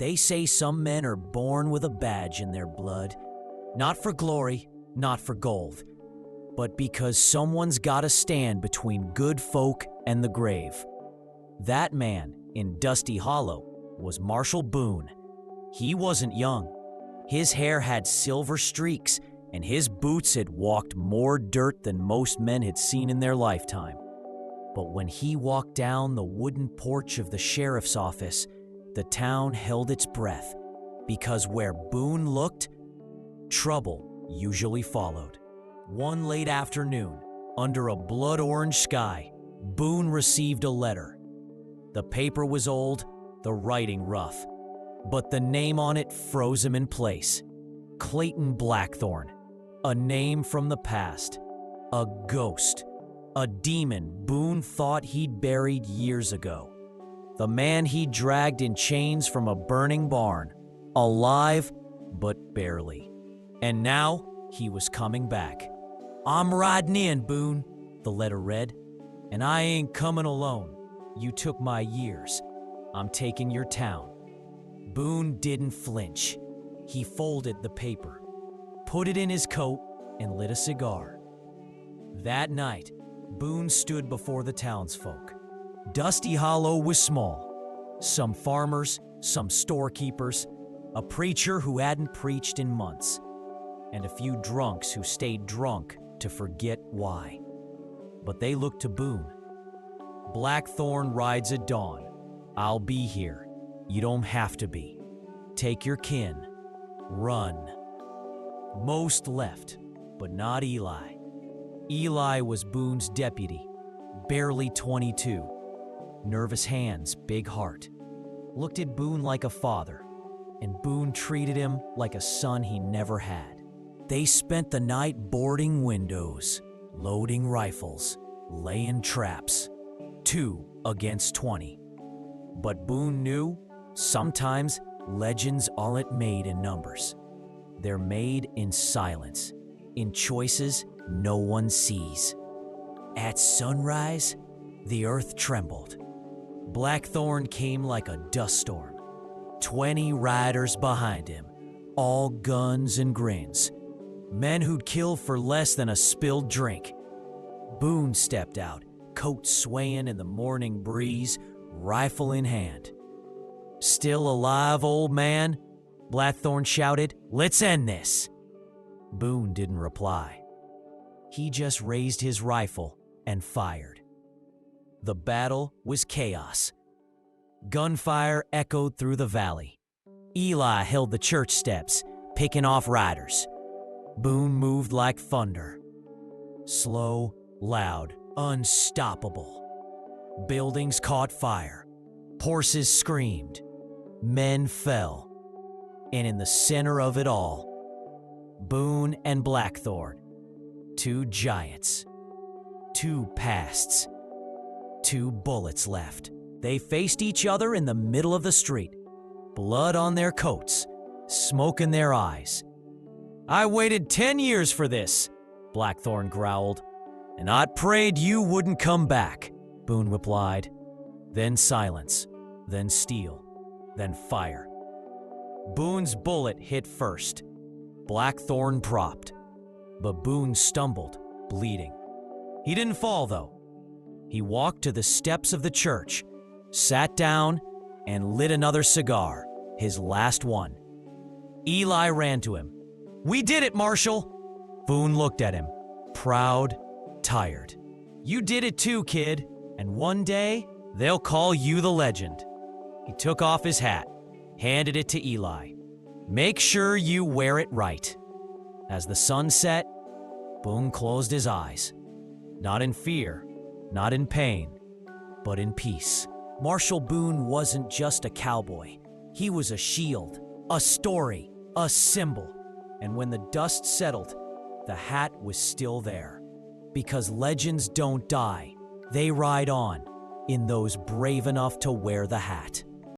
They say some men are born with a badge in their blood, not for glory, not for gold, but because someone's got to stand between good folk and the grave. That man in Dusty Hollow was Marshal Boone. He wasn't young. His hair had silver streaks, and his boots had walked more dirt than most men had seen in their lifetime. But when he walked down the wooden porch of the sheriff's office, the town held its breath, because where Boone looked, trouble usually followed. One late afternoon, under a blood-orange sky, Boone received a letter. The paper was old, the writing rough, but the name on it froze him in place. Clayton Blackthorne, a name from the past, a ghost, a demon Boone thought he'd buried years ago. The man he dragged in chains from a burning barn, alive but barely. And now he was coming back. "I'm riding in, Boone," the letter read, "and I ain't coming alone. You took my years. I'm taking your town." Boone didn't flinch. He folded the paper, put it in his coat, and lit a cigar. That night, Boone stood before the townsfolk. Dusty Hollow was small. Some farmers, some storekeepers, a preacher who hadn't preached in months, and a few drunks who stayed drunk to forget why. But they looked to Boone. "Blackthorne rides at dawn. I'll be here. You don't have to be. Take your kin. Run." Most left, but not Eli. Eli was Boone's deputy, barely 22. Nervous hands, big heart. Looked at Boone like a father, and Boone treated him like a son he never had. They spent the night boarding windows, loading rifles, laying traps, 2 against 20. But Boone knew sometimes legends aren't made in numbers. They're made in silence, in choices no one sees. At sunrise, the earth trembled. Blackthorne came like a dust storm. 20 riders behind him, all guns and grins. Men who'd kill for less than a spilled drink. Boone stepped out, coat swaying in the morning breeze, rifle in hand. "Still alive, old man?" Blackthorne shouted. "Let's end this." Boone didn't reply. He just raised his rifle and fired. The battle was chaos. Gunfire echoed through the valley. Eli held the church steps, picking off riders. Boone moved like thunder. Slow, loud, unstoppable. Buildings caught fire. Horses screamed. Men fell. And in the center of it all, Boone and Blackthorne, 2 giants, 2 pasts, 2 bullets left. They faced each other in the middle of the street, blood on their coats, smoke in their eyes. "I waited 10 years for this," Blackthorne growled. "And I prayed you wouldn't come back," Boone replied. Then silence, then steel, then fire. Boone's bullet hit first. Blackthorne dropped, but Boone stumbled, bleeding. He didn't fall, though. He walked to the steps of the church, sat down, and lit another cigar, his last one. Eli ran to him. "We did it, Marshal!" Boone looked at him, proud, tired. "You did it too, kid, and one day, they'll call you the legend." He took off his hat, handed it to Eli. "Make sure you wear it right." As the sun set, Boone closed his eyes. Not in fear, not in pain, but in peace. Marshal Boone wasn't just a cowboy. He was a shield, a story, a symbol. And when the dust settled, the hat was still there. Because legends don't die, they ride on in those brave enough to wear the hat.